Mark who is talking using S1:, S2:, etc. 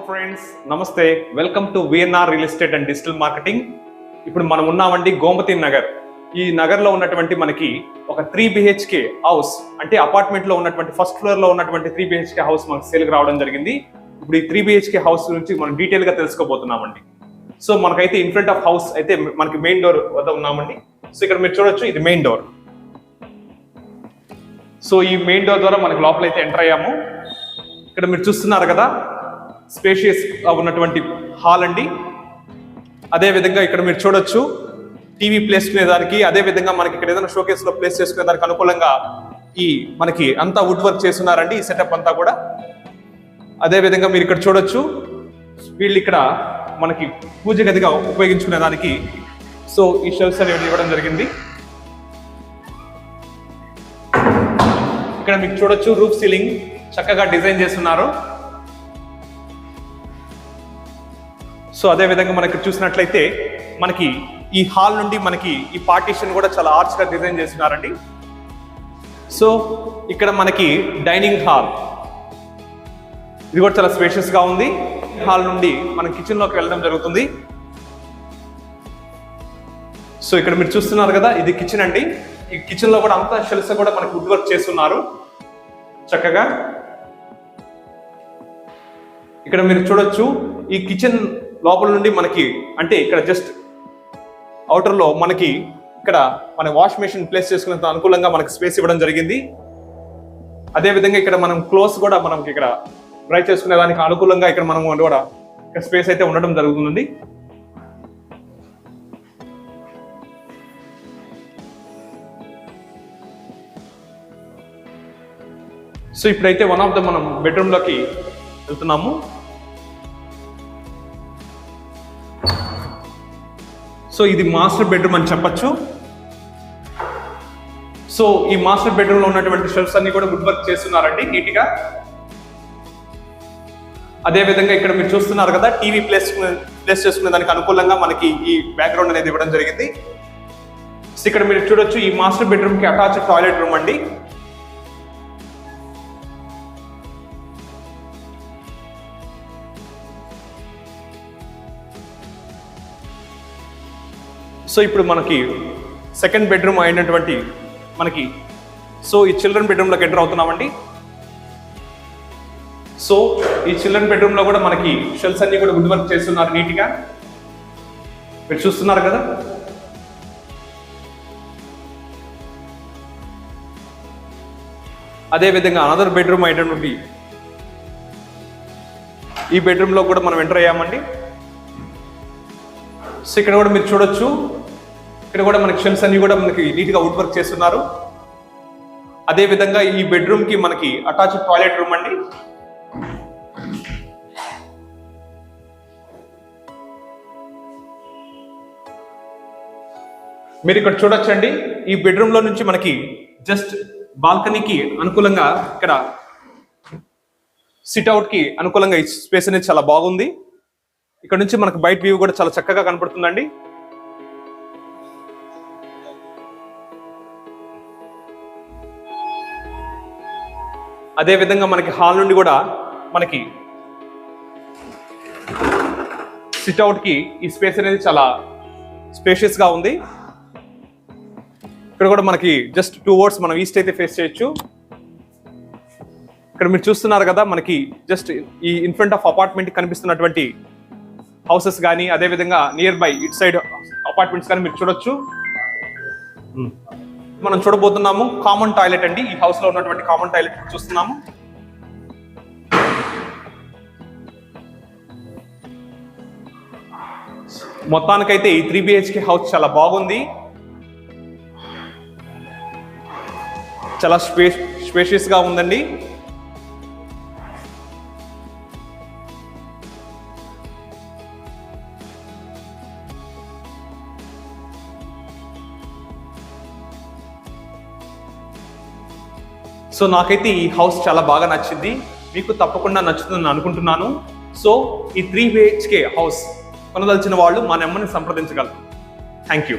S1: Hello friends, నమస్తే. Welcome to VNR real estate and digital marketing. ఇప్పుడు మనం ఉన్నామండి గోమతి నగర్. ఈ నగర్లో ఉన్నటువంటి మనకి ఒక 3 BHK హౌస్, అంటే అపార్ట్మెంట్ లో ఉన్నటువంటి ఫస్ట్ ఫ్లోర్ లో ఉన్నటువంటి 3 BHK హౌస్ మనకి సేల్కి రావడం జరిగింది. ఇప్పుడు ఈ 3 BHK హౌస్ గురించి మనం డీటెయిల్ గా తెలుసుకోబోతున్నామండి. సో మనకైతే ఇన్ ఫ్రంట్ ఆఫ్ హౌస్ అయితే మనకి మెయిన్ డోర్ వద్ద ఉన్నామండి. సో ఇక్కడ మీరు చూడొచ్చు, ఇది మెయిన్ డోర్. సో ఈ మెయిన్ డోర్ ద్వారా మనకి లోపల అయితే ఎంటర్ అయ్యాము. ఇక్కడ మీరు చూస్తున్నారు కదా, స్పేషియస్ ఉన్నటువంటి హాల్ అండి. అదే విధంగా ఇక్కడ మీరు చూడొచ్చు టీవీ ప్లేస్ చేసుకునేదానికి, అదే విధంగా మనకి ఇక్కడ ఏదైనా షోకేస్ లో ప్లేస్ చేసుకునేదానికి అనుకూలంగా ఈ మనకి అంతా వుడ్ వర్క్ చేస్తున్నారండి, ఈ సెటప్ అంతా కూడా. అదే విధంగా మీరు ఇక్కడ చూడొచ్చు, వీళ్ళు ఇక్కడ మనకి పూజ గదిగా ఉపయోగించుకునేదానికి సో ఈ షెల్ఫ్స్ అనేవి ఇవ్వడం జరిగింది. ఇక్కడ మీకు చూడొచ్చు రూఫ్ సీలింగ్ చక్కగా డిజైన్ చేస్తున్నారు. సో అదే విధంగా మనకి చూసినట్లయితే మనకి ఈ హాల్ నుండి మనకి ఈ పార్టీషన్ కూడా చాలా ఆర్చ్ గా డిజైన్ చేస్తున్నారండి. సో ఇక్కడ మనకి డైనింగ్ హాల్, ఇది కూడా చాలా స్పేషియస్ గా ఉంది. హాల్ నుండి మనం కిచెన్ లోకి వెళ్ళడం జరుగుతుంది. సో ఇక్కడ మీరు చూస్తున్నారు కదా, ఇది కిచెన్ అండి. ఈ కిచెన్ లో కూడా అంతా షెల్ఫ్స్ కూడా మనకి వుడ్ వర్క్ చేస్తున్నారు చక్కగా. ఇక్కడ మీరు చూడొచ్చు, ఈ కిచెన్ లోపల నుండి మనకి అంటే ఇక్కడ జస్ట్ అవుటర్ లో మనకి ఇక్కడ మన వాష్ మెషిన్ ప్లేస్ చేసుకునేంత అనుకూలంగా మనకి స్పేస్ ఇవ్వడం జరిగింది. అదే విధంగా ఇక్కడ మనం క్లోత్స్ కూడా మనకి ఇక్కడ డ్రై చేసుకునే దానికి అనుకూలంగా ఇక్కడ మనం కూడా ఇక్కడ స్పేస్ అయితే ఉండడం జరుగుతుంది. సో ఇప్పుడైతే వన్ ఆఫ్ ద మనం బెడ్రూమ్ లోకి వెళ్తున్నాము. సో ఇది మాస్టర్ బెడ్రూమ్ అని చెప్పచ్చు. సో ఈ మాస్టర్ బెడ్రూమ్ లో ఉన్నటువంటి షెల్ఫ్స్ అన్ని కూడా వుడ్ వర్క్ చేస్తున్నారండి నీట్ గా. అదే విధంగా ఇక్కడ మీరు చూస్తున్నారు కదా, టీవీ ప్లేస్ చేసుకునే దానికి అనుకూలంగా మనకి ఈ బ్యాక్గ్రౌండ్ అనేది ఇవ్వడం జరిగింది. సో ఇక్కడ మీరు చూడొచ్చు, ఈ మాస్టర్ బెడ్రూమ్ కి అటాచ్ టాయిలెట్ రూమ్ అండి. సో ఇప్పుడు మనకి సెకండ్ బెడ్రూమ్ అయినటువంటి మనకి సో ఈ చిల్డ్రన్ బెడ్రూమ్లోకి ఎంటర్ అవుతున్నామండి. సో ఈ చిల్డ్రన్ బెడ్రూమ్ లో కూడా మనకి షెల్ఫ్స్ అన్ని కూడా వుడ్ వర్క్ చేస్తున్నారు నీట్ గా, మీరు చూస్తున్నారు కదా. అదే విధంగా అనదర్ బెడ్రూమ్ అయినటువంటి ఈ బెడ్రూమ్ లో కూడా మనం ఎంటర్ అయ్యామండి. సో ఇక్కడ కూడా మీరు చూడొచ్చు, ఇక్కడ కూడా మనకి షెల్ఫ్స్ అన్ని కూడా మనకి నీట్ గా వుడ్ వర్క్ చేస్తున్నారు. అదే విధంగా ఈ బెడ్రూమ్ కి మనకి అటాచ్ టాయిలెట్ రూమ్ అండి. మీరు ఇక్కడ చూడొచ్చండి, ఈ బెడ్రూమ్ లో నుంచి మనకి జస్ట్ బాల్కనీకి అనుకూలంగా ఇక్కడ సిట్అవుట్ కి అనుకూలంగా ఈ స్పేస్ అనేది చాలా బాగుంది. ఇక్కడ నుంచి మనకు బయట వ్యూ కూడా చాలా చక్కగా కనపడుతుందండి. అదే విధంగా మనకి హాల్ నుండి కూడా మనకి సిట్అవుట్ కి ఈ స్పేస్ అనేది చాలా స్పేషియస్ గా ఉంది. ఇక్కడ కూడా మనకి జస్ట్ 2 wards మనం ఈస్ట్ అయితే ఫేస్ చేయొచ్చు. ఇక్కడ మీరు చూస్తున్నారు కదా, మనకి జస్ట్ ఈ ఇన్ ఫ్రంట్ ఆఫ్ అపార్ట్మెంట్ కనిపిస్తున్నటువంటి హౌసెస్ కానీ, అదే విధంగా near by it side apartments కానీ మీరు చూడొచ్చు. మనం చూడబోతున్నాము కామన్ టాయిలెట్ అండి. ఈ హౌస్ లో ఉన్నటువంటి కామన్ టాయిలెట్ చూస్తున్నాము. మొత్తానికైతే ఈ 3 BHK హౌస్ చాలా బాగుంది, చాలా స్పేషియస్ గా ఉందండి. సో నాకైతే ఈ హౌస్ చాలా బాగా నచ్చింది, మీకు తప్పకుండా నచ్చుతుందని అనుకుంటున్నాను. సో ఈ 3 BHK హౌస్ కొనదలిచిన వాళ్ళు మా నెంబర్ని సంప్రదించగలరు. Thank you.